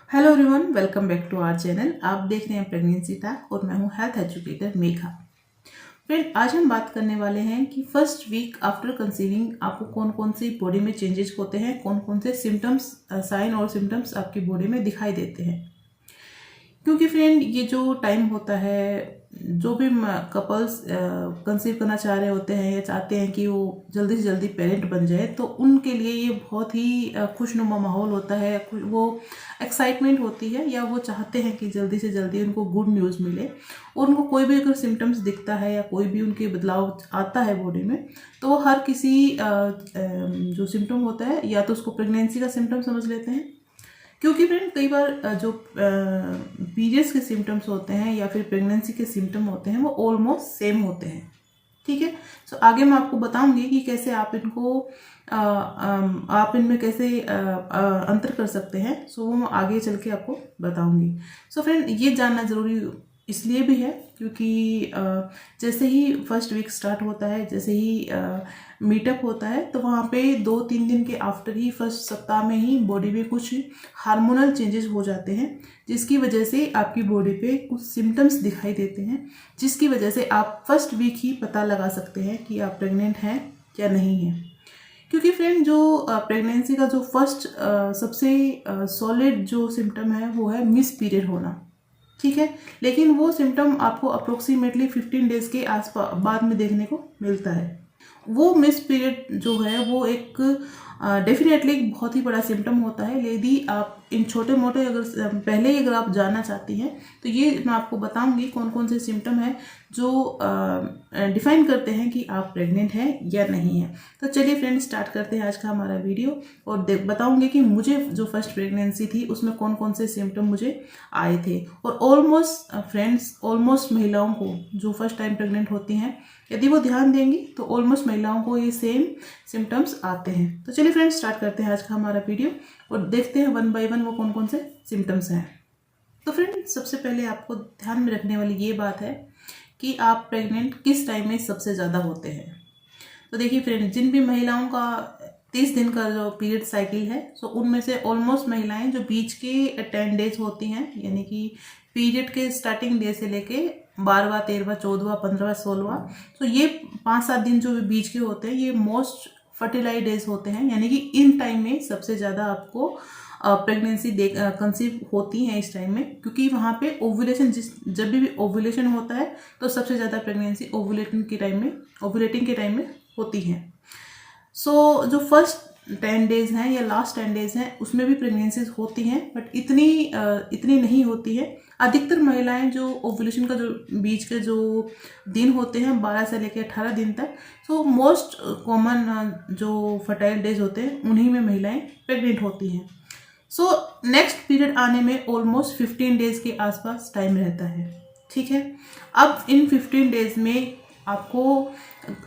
Hello everyone, welcome back to our channel. आप देख रहे हैं प्रेगनेंसी टॉक और मैं हूं हेल्थ एजुकेटर मेघा। फ्रेंड, आज हम बात करने वाले हैं कि फर्स्ट वीक आफ्टर कंसीविंग आपको कौन कौन सी बॉडी में चेंजेस होते हैं, कौन कौन से सिम्टम्स, साइन और सिम्टम्स आपकी बॉडी में दिखाई देते हैं। क्योंकि फ्रेंड, ये जो टाइम होता है, जो भी कपल्स कंसीव करना चाह रहे होते हैं या चाहते हैं कि वो जल्दी से जल्दी पेरेंट बन जाए, तो उनके लिए ये बहुत ही खुशनुमा माहौल होता है। वो एक्साइटमेंट होती है या वो चाहते हैं कि जल्दी से जल्दी उनको गुड न्यूज़ मिले। और उनको कोई भी अगर सिम्टम्स दिखता है या कोई भी उनके बदलाव आता है बॉडी में, तो वो हर किसी जो सिम्टम होता है या तो उसको प्रेगनेंसी का सिम्टम समझ लेते हैं। क्योंकि फ्रेंड, कई बार जो पीरियड्स के सिम्टम्स होते हैं या फिर प्रेगनेंसी के सिम्टम होते हैं वो ऑलमोस्ट सेम होते हैं। ठीक है। सो आगे मैं आपको बताऊंगी कि कैसे आप इनको आप इनमें कैसे अंतर कर सकते हैं। सो वो मैं आगे चल के आपको बताऊंगी। सो फ्रेंड, ये जानना ज़रूरी इसलिए भी है क्योंकि जैसे ही फर्स्ट वीक स्टार्ट होता है, जैसे ही मीटअप होता है, तो वहाँ पे 2-3 दिन के आफ्टर ही, फर्स्ट सप्ताह में ही बॉडी में कुछ हार्मोनल चेंजेस हो जाते हैं, जिसकी वजह से आपकी बॉडी पे कुछ सिम्टम्स दिखाई देते हैं, जिसकी वजह से आप फर्स्ट वीक ही पता लगा सकते हैं कि आप प्रेग्नेंट हैं या नहीं हैं। क्योंकि फ्रेंड, जो प्रेगनेंसी का जो फर्स्ट सबसे सॉलिड जो सिम्टम है वो है मिस पीरियड होना। ठीक है। लेकिन वो सिम्टम आपको अप्रोक्सीमेटली 15 डेज के आसपास बाद में देखने को मिलता है। वो मिस पीरियड जो है वो एक डेफिनेटली एक बहुत ही बड़ा सिम्टम होता है। यदि आप इन छोटे मोटे अगर पहले ही अगर आप जानना चाहती हैं, तो ये मैं आपको बताऊंगी कौन कौन से सिम्टम हैं जो डिफाइन करते हैं कि आप प्रेग्नेंट हैं या नहीं हैं। तो चलिए फ्रेंड्स, स्टार्ट करते हैं आज का हमारा वीडियो और बताऊंगी कि मुझे जो फर्स्ट प्रेगनेंसी थी उसमें कौन कौन से सिम्टम मुझे आए थे। और ऑलमोस्ट फ्रेंड्स, ऑलमोस्ट महिलाओं को जो फर्स्ट टाइम प्रेग्नेंट होती हैं, यदि वो ध्यान देंगी तो ऑलमोस्ट महिलाओं को ये सेम सिम्टम्स आते हैं। तो चलिए फ्रेंड्स, स्टार्ट करते हैं आज का हमारा वीडियो और देखते हैं वन बाय वन वो कौन कौन से सिम्टम्स हैं। तो फ्रेंड्स, सबसे पहले आपको ध्यान में रखने वाली ये बात है कि आप प्रेग्नेंट किस टाइम में सबसे ज़्यादा होते हैं। तो देखिए फ्रेंड, जिन भी महिलाओं का 30 दिन का जो पीरियड साइकिल है, तो उनमें से ऑलमोस्ट महिलाएं जो बीच के 10 डेज होती हैं, यानी कि पीरियड के स्टार्टिंग डे से लेके 12वां, 13वां, 14वां, 15वां, 16वां, तो ये 5-7 दिन जो बीच के होते हैं, ये मोस्ट फर्टिलाइज डेज होते हैं। यानी कि इन टाइम में सबसे ज़्यादा आपको प्रेगनेंसी कंसीव होती हैं इस टाइम में, क्योंकि वहाँ पे ओव्यूलेशन, जब भी ओव्यूलेशन होता है तो सबसे ज़्यादा प्रेगनेंसी ओव्यूलेटिंग के टाइम में होती है। सो जो फर्स्ट 10 डेज हैं या लास्ट 10 डेज हैं उसमें भी प्रेगनेंसीज होती हैं, बट इतनी नहीं होती है। अधिकतर महिलाएं जो ओव्यूलेशन का जो बीच के जो दिन होते हैं 12 से लेकर 18 दिन तक, सो मोस्ट कॉमन जो फर्टाइल डेज होते हैं उन्हीं में महिलाएं प्रेग्नेंट होती हैं। सो नेक्स्ट पीरियड आने में ऑलमोस्ट 15 डेज के आसपास टाइम रहता है। ठीक है। अब इन 15 डेज में आपको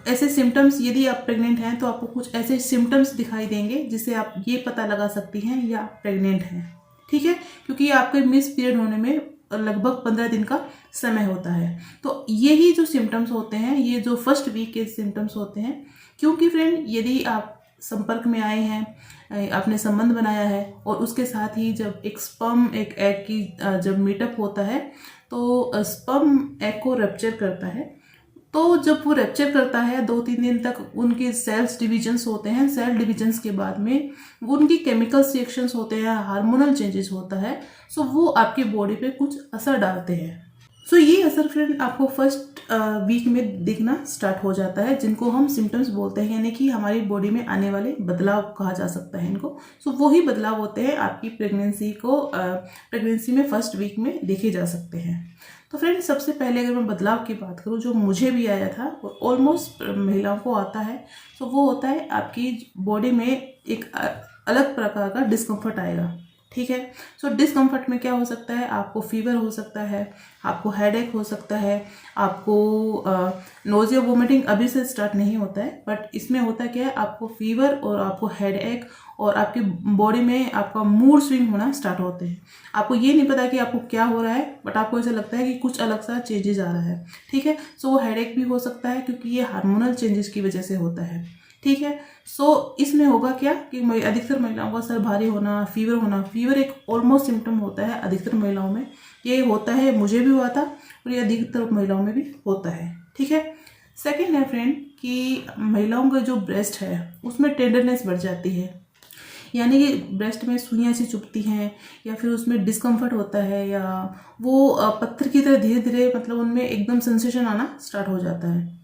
ऐसे सिम्टम्स, यदि आप प्रेग्नेंट हैं तो आपको कुछ ऐसे सिम्टम्स दिखाई देंगे जिससे आप ये पता लगा सकती हैं या आप प्रेग्नेंट हैं। ठीक है। क्योंकि आपके मिस पीरियड होने में लगभग 15 दिन का समय होता है। तो यही जो सिम्टम्स होते हैं, ये जो फर्स्ट वीक के सिम्टम्स होते हैं। क्योंकि फ्रेंड, यदि आप संपर्क में आए हैं, आपने संबंध बनाया है और उसके साथ ही जब एक स्पर्म एक एग की जब मीटअप होता है, तो स्पर्म एग को रप्चर करता है। तो जब वो रप्चर करता है 2-3 दिन तक उनके सेल्स डिविजन्स होते हैं। सेल डिविजन्स के बाद में वो उनकी केमिकल रिएक्शंस होते हैं, हार्मोनल चेंजेस होता है। सो वो आपकी बॉडी पे कुछ असर डालते हैं। सो ये असर फ्रेंड आपको फर्स्ट वीक में दिखना स्टार्ट हो जाता है, जिनको हम सिम्टम्स बोलते हैं, यानी कि हमारी बॉडी में आने वाले बदलाव कहा जा सकता है इनको। सो वही बदलाव होते हैं आपकी प्रेगनेंसी में फर्स्ट वीक में देखे जा सकते हैं। तो फ्रेंड्स, सबसे पहले अगर मैं बदलाव की बात करूँ जो मुझे भी आया था और ऑलमोस्ट महिलाओं को आता है, तो वो होता है आपकी बॉडी में एक अलग प्रकार का डिस्कम्फर्ट आएगा। ठीक है। सो डिस्कम्फर्ट में क्या हो सकता है, आपको फीवर हो सकता है, आपको हेडेक हो सकता है, आपको नोजिया वोमिटिंग अभी से स्टार्ट नहीं होता है, बट इसमें होता क्या है, आपको फीवर और आपको हेडेक और आपकी बॉडी में आपका मूड स्विंग होना स्टार्ट होते हैं। आपको ये नहीं पता कि आपको क्या हो रहा है, बट आपको ऐसा लगता है कि कुछ अलग सा चेंजेस आ रहा है। ठीक है। सो वो हेडेक भी हो सकता है क्योंकि ये हार्मोनल चेंजेस की वजह से होता है। ठीक है। सो इसमें होगा क्या कि अधिकतर महिलाओं का सर भारी होना, फीवर एक ऑलमोस्ट सिम्टम होता है अधिकतर महिलाओं में। ये होता है, मुझे भी हुआ था और ये अधिकतर महिलाओं में भी होता है, ठीक है। सेकेंड है फ्रेंड कि महिलाओं का जो ब्रेस्ट है उसमें टेंडरनेस बढ़ जाती है, यानी कि ब्रेस्ट में सुइयाँ सी चुभती हैं या फिर उसमें डिस्कम्फर्ट होता है, या वो पत्थर की तरह धीरे धीरे मतलब उनमें एकदम सेंसेशन आना स्टार्ट हो जाता है।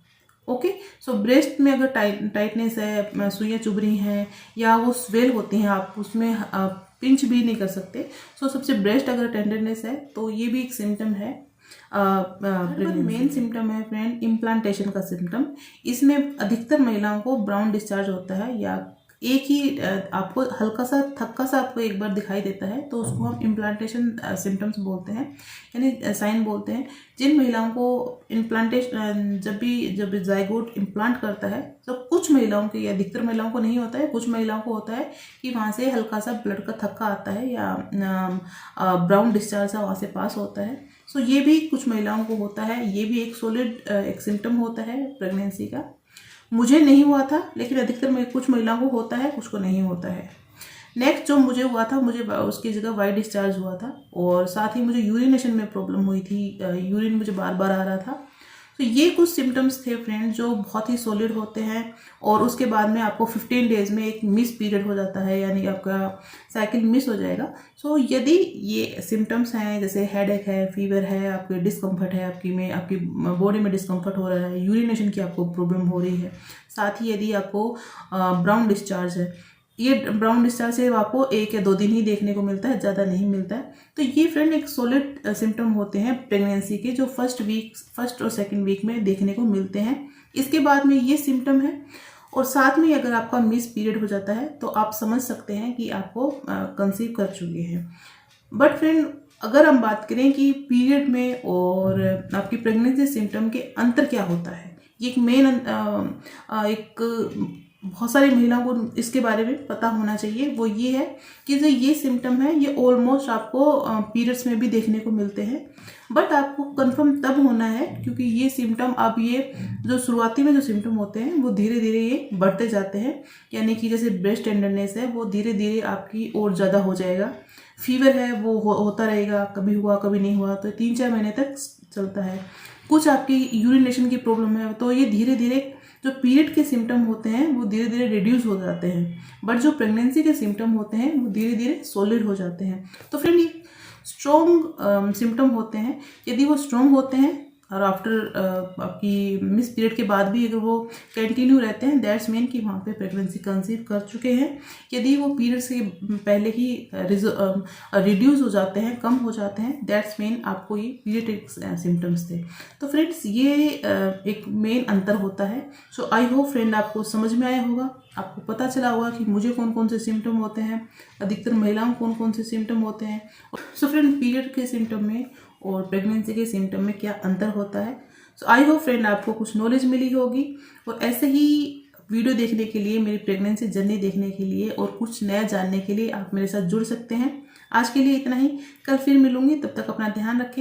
ओके, सो ब्रेस्ट में अगर टाइटनेस है, सुइयाँ चुभ रही हैं या वो स्वेल होती हैं, आप उसमें पिंच भी नहीं कर सकते। सो सबसे ब्रेस्ट अगर टेंडरनेस है तो ये भी एक सिम्टम है। मेन सिम्टम है फ्रेंड इम्प्लांटेशन का सिम्टम। इसमें अधिकतर महिलाओं को ब्राउन डिस्चार्ज होता है या एक ही आपको हल्का सा थक्का सा आपको एक बार दिखाई देता है, तो उसको हम इम्प्लांटेशन सिम्टम्स बोलते हैं, यानी साइन बोलते हैं। जिन महिलाओं को इम्प्लांटेशन जब जाइगोट इम्प्लांट करता है तो कुछ महिलाओं के, या अधिकतर महिलाओं को नहीं होता है, कुछ महिलाओं को होता है कि वहाँ से हल्का सा ब्लड का थक्का आता है या ब्राउन डिस्चार्ज सा वहाँ से पास होता है। सो ये भी कुछ महिलाओं को होता है, ये भी एक सॉलिड एक सिम्टम होता है प्रेगनेंसी का। मुझे नहीं हुआ था, लेकिन अधिकतर कुछ महिलाओं को होता है, कुछ को नहीं होता है। नेक्स्ट जो मुझे हुआ था, मुझे उसकी जगह वाइट डिस्चार्ज हुआ था और साथ ही मुझे यूरिनेशन में प्रॉब्लम हुई थी, यूरिन मुझे बार बार आ रहा था। तो ये कुछ सिम्टम्स थे फ्रेंड जो बहुत ही सॉलिड होते हैं, और उसके बाद में आपको 15 डेज में एक मिस पीरियड हो जाता है, यानी आपका साइकिल मिस हो जाएगा। सो यदि ये सिम्टम्स हैं जैसे हेडेक है, फीवर है, आपके डिस्कम्फर्ट है, आपकी बॉडी में डिस्कम्फर्ट हो रहा है, यूरिनेशन की आपको प्रॉब्लम हो रही है, साथ ही यदि आपको ब्राउन डिस्चार्ज है, ये ब्राउन डिस्चार्ज से आपको 1 या 2 दिन ही देखने को मिलता है, ज़्यादा नहीं मिलता है। तो ये फ्रेंड एक सॉलिड सिम्टम होते हैं प्रेगनेंसी के, जो फर्स्ट और सेकंड वीक में देखने को मिलते हैं। इसके बाद में ये सिम्टम है, और साथ में अगर आपका मिस पीरियड हो जाता है तो आप समझ सकते हैं कि आपको कंसीव कर चुके हैं। बट फ्रेंड अगर हम बात करें कि पीरियड में और आपकी प्रेगनेंसी सिम्टम के अंतर क्या होता है, ये एक मेन बहुत सारी महिलाओं को इसके बारे में पता होना चाहिए। वो ये है कि जो ये सिम्टम है ये ऑलमोस्ट आपको पीरियड्स में भी देखने को मिलते हैं, बट आपको कंफर्म तब होना है क्योंकि ये सिम्टम, अब ये जो शुरुआती में जो सिम्टम होते हैं वो धीरे धीरे ये बढ़ते जाते हैं, यानी कि जैसे ब्रेस्ट टेंडरनेस है वो धीरे धीरे आपकी और ज़्यादा हो जाएगा, फीवर है वो होता रहेगा, कभी हुआ कभी नहीं हुआ, तो 3-4 महीने तक चलता है। कुछ आपकी यूरिनेशन की प्रॉब्लम है, तो ये धीरे धीरे जो पीरियड के सिम्टम होते हैं वो धीरे धीरे रिड्यूस हो जाते हैं, बट जो प्रेगनेंसी के सिम्टम होते हैं वो धीरे धीरे सॉलिड हो जाते हैं। तो फ्रेंड ये स्ट्रॉन्ग सिम्टम होते हैं, यदि वो स्ट्रॉन्ग होते हैं और आफ्टर आपकी मिस पीरियड के बाद भी अगर वो कंटिन्यू रहते हैं, दैट्स मीन कि वहाँ पे प्रेगनेंसी कंसीव कर चुके हैं। यदि वो पीरियड से पहले ही रिड्यूस हो जाते हैं, कम हो जाते हैं, दैट्स मीन आपको ये पीरियडिक सिम्टम्स थे। तो फ्रेंड्स ये एक मेन अंतर होता है। सो आई होप फ्रेंड आपको समझ में आया होगा, आपको पता चला होगा कि मुझे कौन कौन से सिम्टम होते हैं, अधिकतर महिलाओं कौन कौन से सिम्टम होते हैं। सो फ्रेंड पीरियड के सिम्टम में और प्रेगनेंसी के सिम्टम में क्या अंतर होता है। सो आई होप फ्रेंड आपको कुछ नॉलेज मिली होगी, और ऐसे ही वीडियो देखने के लिए, मेरी प्रेगनेंसी जर्नी देखने के लिए और कुछ नया जानने के लिए आप मेरे साथ जुड़ सकते हैं। आज के लिए इतना ही, कल फिर मिलूंगी, तब तक अपना ध्यान रखें।